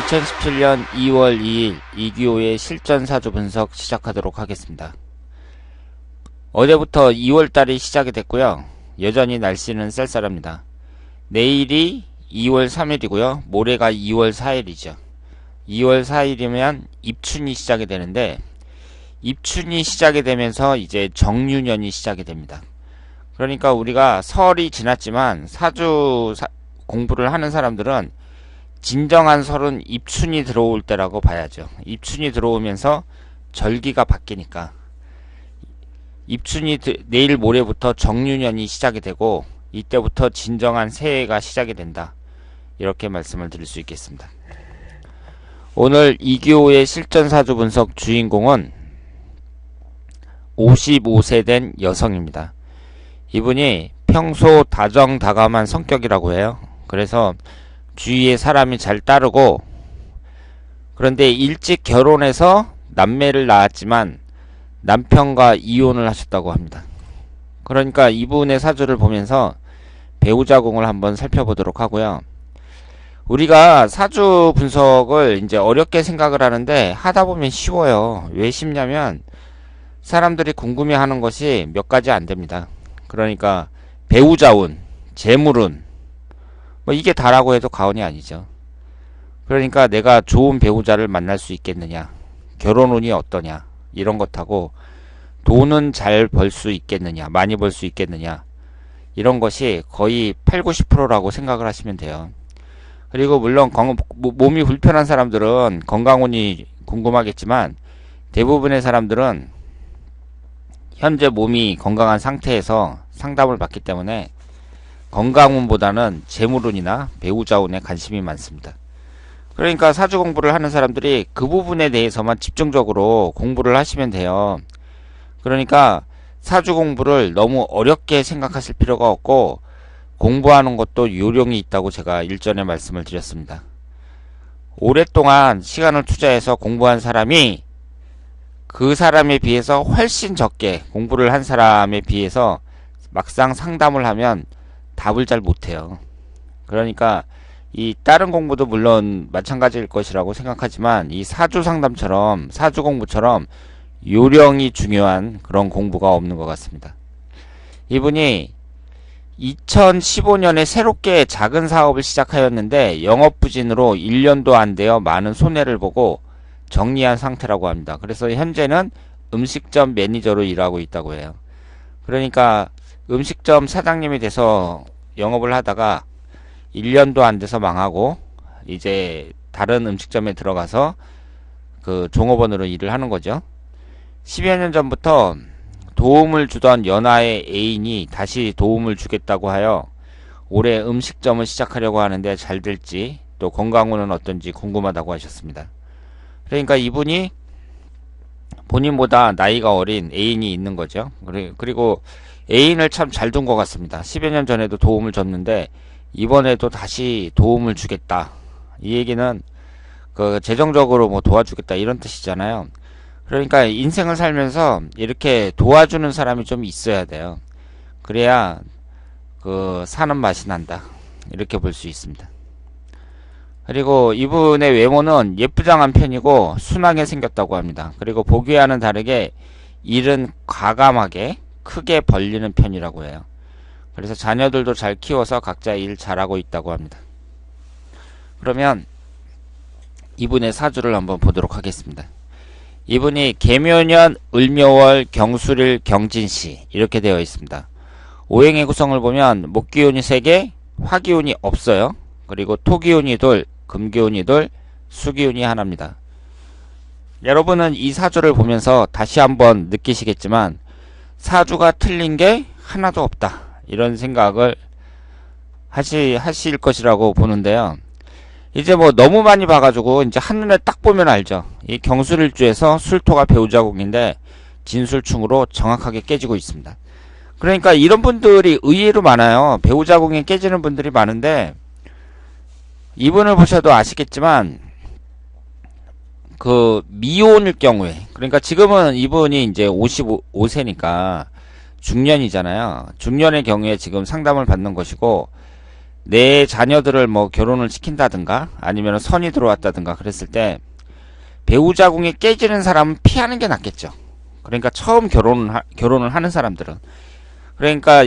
2017년 2월 2일 이규호의 실전사주 분석 시작하도록 하겠습니다. 어제부터 2월달이 시작이 됐고요. 여전히 날씨는 쌀쌀합니다. 내일이 2월 3일이고요. 모레가 2월 4일이죠. 2월 4일이면 입춘이 시작이 되는데, 입춘이 시작이 되면서 이제 정유년이 시작이 됩니다. 그러니까 우리가 설이 지났지만 사주 공부를 하는 사람들은 진정한 설은 입춘이 들어올 때라고 봐야죠. 입춘이 들어오면서 절기가 바뀌니까 입춘이 내일 모레부터 정유년이 시작이 되고 이때부터 진정한 새해가 시작이 된다. 이렇게 말씀을 드릴 수 있겠습니다. 오늘 이규호의 실전사주 분석 주인공은 55세 된 여성입니다. 이분이 평소 다정다감한 성격이라고 해요. 그래서 주위에 사람이 잘 따르고, 그런데 일찍 결혼해서 남매를 낳았지만 남편과 이혼을 하셨다고 합니다. 그러니까 이분의 사주를 보면서 배우자궁을 한번 살펴보도록 하고요. 우리가 사주 분석을 이제 어렵게 생각을 하는데 하다 보면 쉬워요. 왜 쉽냐면 사람들이 궁금해하는 것이 몇 가지 안 됩니다. 그러니까 배우자운, 재물운, 뭐 이게 다라고 해도 과언이 아니죠. 그러니까 내가 좋은 배우자를 만날 수 있겠느냐, 결혼운이 어떠냐, 이런 것하고 돈은 잘 벌 수 있겠느냐, 많이 벌 수 있겠느냐, 이런 것이 거의 8, 90%라고 생각을 하시면 돼요. 그리고 물론 몸이 불편한 사람들은 건강운이 궁금하겠지만 대부분의 사람들은 현재 몸이 건강한 상태에서 상담을 받기 때문에 건강운보다는 재물운이나 배우자운에 관심이 많습니다. 그러니까 사주 공부를 하는 사람들이 그 부분에 대해서만 집중적으로 공부를 하시면 돼요. 그러니까 사주 공부를 너무 어렵게 생각하실 필요가 없고, 공부하는 것도 요령이 있다고 제가 일전에 말씀을 드렸습니다. 오랫동안 시간을 투자해서 공부한 사람이 그 사람에 비해서 훨씬 적게 공부를 한 사람에 비해서 막상 상담을 하면 답을 잘 못해요. 그러니까 이 다른 공부도 물론 마찬가지일 것이라고 생각하지만 이 사주 상담처럼, 사주 공부처럼 요령이 중요한 그런 공부가 없는 것 같습니다. 이분이 2015년에 새롭게 작은 사업을 시작하였는데 영업부진으로 1년도 안 되어 많은 손해를 보고 정리한 상태라고 합니다. 그래서 현재는 음식점 매니저로 일하고 있다고 해요. 그러니까 음식점 사장님이 돼서 영업을 하다가 1년도 안 돼서 망하고 이제 다른 음식점에 들어가서 그 종업원으로 일을 하는 거죠. 10여 년 전부터 도움을 주던 연하의 애인이 다시 도움을 주겠다고 하여 올해 음식점을 시작하려고 하는데 잘 될지, 또 건강운은 어떤지 궁금하다고 하셨습니다. 그러니까 이분이 본인보다 나이가 어린 애인이 있는 거죠. 그리고 애인을 참 잘 둔 것 같습니다. 10여 년 전에도 도움을 줬는데 이번에도 다시 도움을 주겠다. 이 얘기는 그 재정적으로 뭐 도와주겠다 이런 뜻이잖아요. 그러니까 인생을 살면서 이렇게 도와주는 사람이 좀 있어야 돼요. 그래야 그 사는 맛이 난다. 이렇게 볼 수 있습니다. 그리고 이분의 외모는 예쁘장한 편이고 순하게 생겼다고 합니다. 그리고 보기와는 다르게 일은 과감하게 크게 벌리는 편이라고 해요. 그래서 자녀들도 잘 키워서 각자 일 잘하고 있다고 합니다. 그러면 이분의 사주를 한번 보도록 하겠습니다. 이분이 계묘년, 을묘월, 경술일, 경진시 이렇게 되어 있습니다. 오행의 구성을 보면 목기운이 3개, 화기운이 없어요. 그리고 토기운이 둘, 금기운이 둘, 수기운이 하나입니다. 여러분은 이 사주를 보면서 다시 한번 느끼시겠지만 사주가 틀린 게 하나도 없다, 이런 생각을 하실 것이라고 보는데요. 이제 뭐 너무 많이 봐가지고 이제 한눈에 딱 보면 알죠. 이 경술일주에서 술토가 배우자궁인데 진술충으로 정확하게 깨지고 있습니다. 그러니까 이런 분들이 의외로 많아요. 배우자궁에 깨지는 분들이 많은데, 이분을 보셔도 아시겠지만 그 미혼일 경우에, 그러니까 지금은 이분이 이제 55세니까 중년이잖아요. 중년의 경우에 지금 상담을 받는 것이고, 내 자녀들을 뭐 결혼을 시킨다든가 아니면 선이 들어왔다든가 그랬을 때 배우자 궁이 깨지는 사람은 피하는 게 낫겠죠. 그러니까 처음 결혼을 하는 사람들은, 그러니까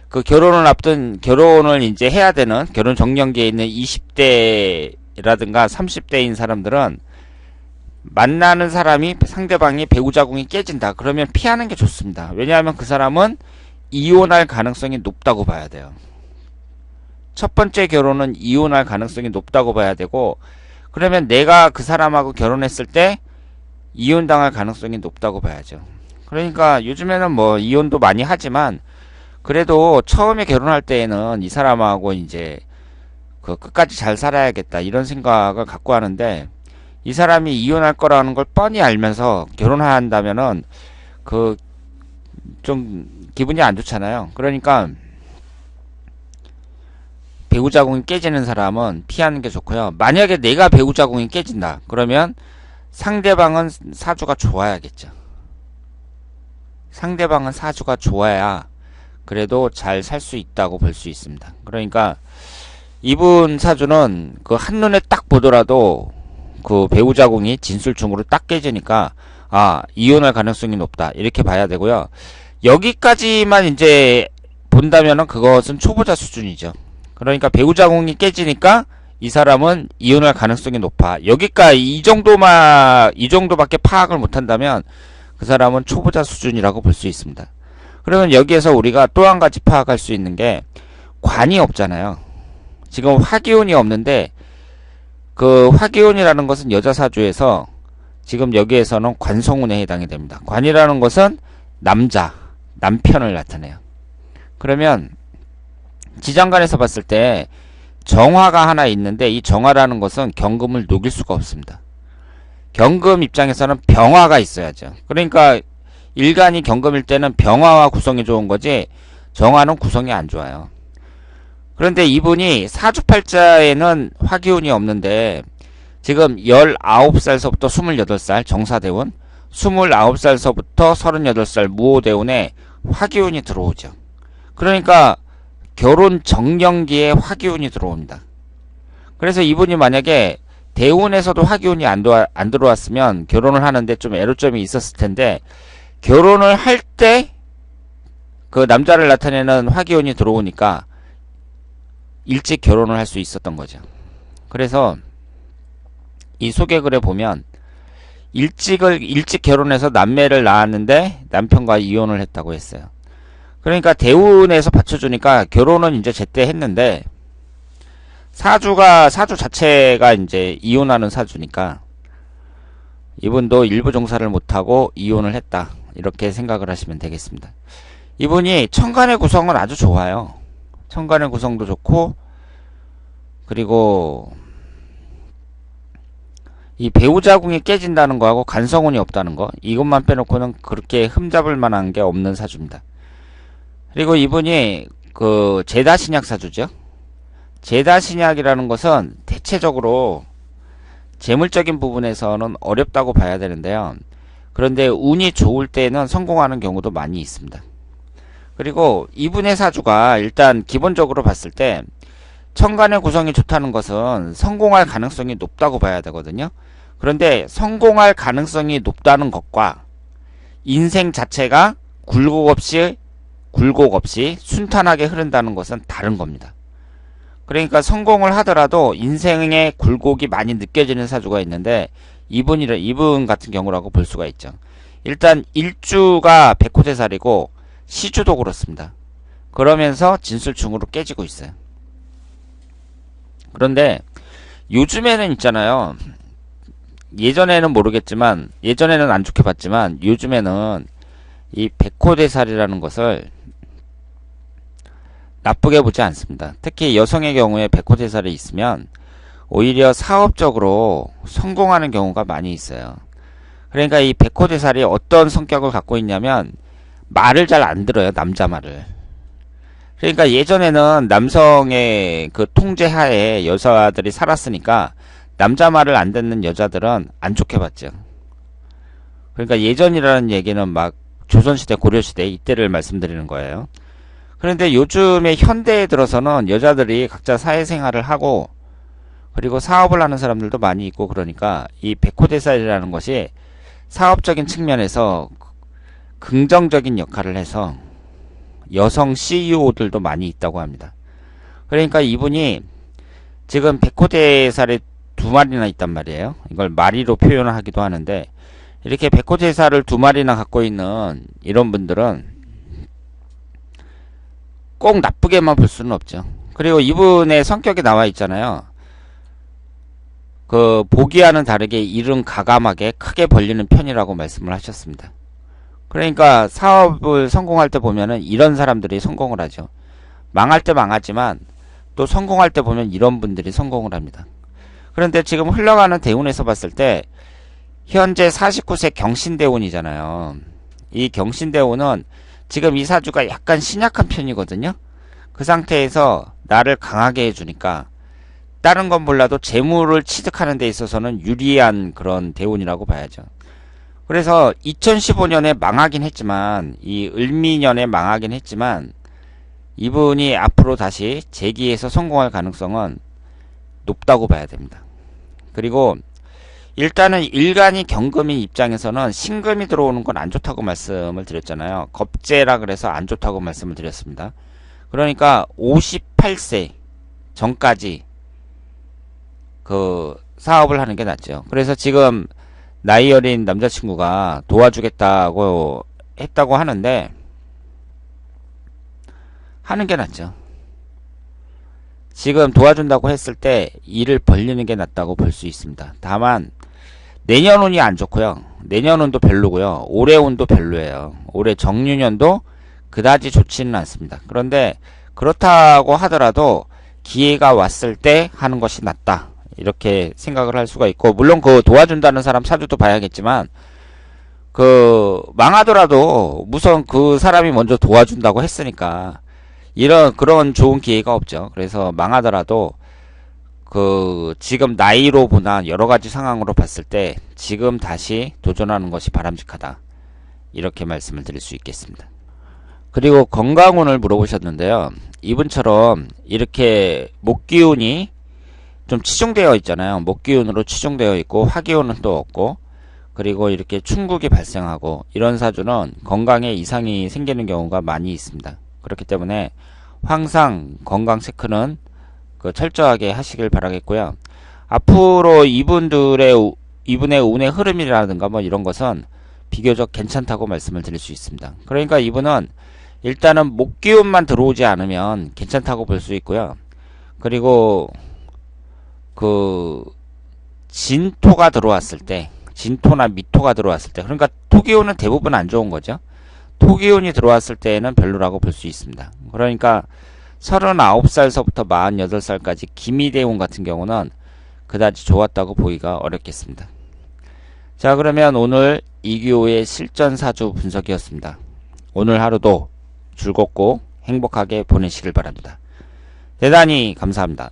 그 결혼을 앞둔, 결혼을 이제 해야 되는 결혼 정년기에 있는 20대라든가 30대인 사람들은 만나는 사람이 상대방이 배우자 궁이 깨진다 그러면 피하는 게 좋습니다. 왜냐하면 그 사람은 이혼할 가능성이 높다고 봐야 돼요. 첫 번째 결혼은 이혼할 가능성이 높다고 봐야 되고, 그러면 내가 그 사람하고 결혼했을 때 이혼당할 가능성이 높다고 봐야죠. 그러니까 요즘에는 뭐 이혼도 많이 하지만 그래도 처음에 결혼할 때에는 이 사람하고 이제 그 끝까지 잘 살아야겠다 이런 생각을 갖고 하는데, 이 사람이 이혼할 거라는 걸 뻔히 알면서 결혼한다면은 그 좀 기분이 안 좋잖아요. 그러니까 배우자 궁이 깨지는 사람은 피하는 게 좋고요. 만약에 내가 배우자 궁이 깨진다 그러면 상대방은 사주가 좋아야겠죠. 상대방은 사주가 좋아야 그래도 잘 살 수 있다고 볼 수 있습니다. 그러니까 이분 사주는 그 한눈에 딱 보더라도 그 배우자 궁이 진술충으로 딱 깨지니까 아, 이혼할 가능성이 높다 이렇게 봐야 되고요. 여기까지만 이제 본다면은 그것은 초보자 수준이죠. 그러니까 배우자 궁이 깨지니까 이 사람은 이혼할 가능성이 높아. 여기까지 이 정도밖에 파악을 못한다면 그 사람은 초보자 수준이라고 볼 수 있습니다. 그러면 여기에서 우리가 또 한 가지 파악할 수 있는 게 관이 없잖아요. 지금 화기운이 없는데 그 화기운이라는 것은 여자 사주에서 지금 여기에서는 관성운에 해당이 됩니다. 관이라는 것은 남편을 나타내요. 그러면 지장간에서 봤을 때 정화가 하나 있는데 이 정화라는 것은 경금을 녹일 수가 없습니다. 경금 입장에서는 병화가 있어야죠. 그러니까 일간이 경금일 때는 병화와 구성이 좋은 거지 정화는 구성이 안 좋아요. 그런데 이분이 사주팔자에는 화기운이 없는데 지금 19살서부터 28살 정사대운, 29살서부터 38살 무호대운에 화기운이 들어오죠. 그러니까 결혼 정년기에 화기운이 들어옵니다. 그래서 이분이 만약에 대운에서도 화기운이 안 들어왔으면 결혼을 하는데 좀 애로점이 있었을 텐데, 결혼을 할 때 그 남자를 나타내는 화기운이 들어오니까 일찍 결혼을 할 수 있었던 거죠. 그래서 이 소개글에 보면 일찍 결혼해서 남매를 낳았는데 남편과 이혼을 했다고 했어요. 그러니까 대운에서 받쳐주니까 결혼은 이제 제때 했는데 사주 자체가 이제 이혼하는 사주니까 이분도 일부 종사를 못하고 이혼을 했다 이렇게 생각을 하시면 되겠습니다. 이분이 천간의 구성은 아주 좋아요. 천간의 구성도 좋고, 그리고 이 배우자궁이 깨진다는 거하고 간성운이 없다는 거, 이것만 빼놓고는 그렇게 흠잡을 만한 게 없는 사주입니다. 그리고 이분이 그 제다신약 사주죠. 제다신약이라는 것은 대체적으로 재물적인 부분에서는 어렵다고 봐야 되는데요. 그런데 운이 좋을 때는 성공하는 경우도 많이 있습니다. 그리고 이분의 사주가 일단 기본적으로 봤을 때 천간의 구성이 좋다는 것은 성공할 가능성이 높다고 봐야 되거든요. 그런데 성공할 가능성이 높다는 것과 인생 자체가 굴곡 없이 순탄하게 흐른다는 것은 다른 겁니다. 그러니까 성공을 하더라도 인생의 굴곡이 많이 느껴지는 사주가 있는데 이분 같은 경우라고 볼 수가 있죠. 일단 일주가 백호대살이고 시주도 그렇습니다. 그러면서 진술충으로 깨지고 있어요. 그런데 요즘에는 있잖아요. 예전에는 모르겠지만, 예전에는 안 좋게 봤지만 요즘에는 이 백호대살이라는 것을 나쁘게 보지 않습니다. 특히 여성의 경우에 백호대살이 있으면 오히려 사업적으로 성공하는 경우가 많이 있어요. 그러니까 이 백호대살이 어떤 성격을 갖고 있냐면 말을 잘 안 들어요. 남자 말을. 그러니까 예전에는 남성의 그 통제하에 여자들이 살았으니까 남자 말을 안 듣는 여자들은 안 좋게 봤죠. 그러니까 예전이라는 얘기는 막 조선시대, 고려시대 이때를 말씀드리는 거예요. 그런데 요즘에 현대에 들어서는 여자들이 각자 사회생활을 하고 그리고 사업을 하는 사람들도 많이 있고 그러니까 이 백호대살이라는 것이 사업적인 측면에서 긍정적인 역할을 해서 여성 CEO들도 많이 있다고 합니다. 그러니까 이분이 지금 백호대살이 두 마리나 있단 말이에요. 이걸 마리로 표현을 하기도 하는데 이렇게 백호대살을 두 마리나 갖고 있는 이런 분들은 꼭 나쁘게만 볼 수는 없죠. 그리고 이분의 성격이 나와 있잖아요. 그 보기와는 다르게 일은 가감하게 크게 벌리는 편이라고 말씀을 하셨습니다. 그러니까 사업을 성공할 때 보면은 이런 사람들이 성공을 하죠. 망할 때 망하지만 또 성공할 때 보면 이런 분들이 성공을 합니다. 그런데 지금 흘러가는 대운에서 봤을 때 현재 49세 경신대운이잖아요. 이 경신대운은 지금 이 사주가 약간 신약한 편이거든요. 그 상태에서 나를 강하게 해주니까 다른 건 몰라도 재물을 취득하는 데 있어서는 유리한 그런 대운이라고 봐야죠. 그래서 2015년에 망하긴 했지만 이 을미년에 망하긴 했지만 이분이 앞으로 다시 재기해서 성공할 가능성은 높다고 봐야 됩니다. 그리고 일단은 일간이 경금인 입장에서는 신금이 들어오는 건 안 좋다고 말씀을 드렸잖아요. 겁재라 그래서 안 좋다고 말씀을 드렸습니다. 그러니까 58세 전까지 그 사업을 하는 게 낫죠. 그래서 지금 나이 어린 남자친구가 도와주겠다고 했다고 하는데 하는 게 낫죠. 지금 도와준다고 했을 때 일을 벌리는 게 낫다고 볼 수 있습니다. 다만 내년 운이 안 좋고요. 내년 운도 별로고요. 올해 운도 별로예요. 올해 정유년도 그다지 좋지는 않습니다. 그런데 그렇다고 하더라도 기회가 왔을 때 하는 것이 낫다. 이렇게 생각을 할 수가 있고 물론 그 도와준다는 사람 사주도 봐야겠지만 그 망하더라도 우선 그 사람이 먼저 도와준다고 했으니까 이런 그런 좋은 기회가 없죠. 그래서 망하더라도 그 지금 나이로 보나 여러 가지 상황으로 봤을 때 지금 다시 도전하는 것이 바람직하다. 이렇게 말씀을 드릴 수 있겠습니다. 그리고 건강운을 물어보셨는데요. 이분처럼 이렇게 목기운이 좀 치중되어 있잖아요. 목기운으로 치중되어 있고 화기운은 또 없고 그리고 이렇게 충국이 발생하고 이런 사주는 건강에 이상이 생기는 경우가 많이 있습니다. 그렇기 때문에 항상 건강 체크는 그 철저하게 하시길 바라겠고요. 앞으로 이분의 운의 흐름이라든가 뭐 이런 것은 비교적 괜찮다고 말씀을 드릴 수 있습니다. 그러니까 이분은 일단은 목기운만 들어오지 않으면 괜찮다고 볼 수 있고요. 그리고 그 진토가 들어왔을 때 진토나 미토가 들어왔을 때 그러니까 토기운은 대부분 안 좋은 거죠. 토기운이 들어왔을 때는 별로라고 볼 수 있습니다. 그러니까 39살서부터 48살까지 기미대운 같은 경우는 그다지 좋았다고 보기가 어렵겠습니다. 자, 그러면 오늘 이규호의 실전사주 분석이었습니다. 오늘 하루도 즐겁고 행복하게 보내시길 바랍니다. 대단히 감사합니다.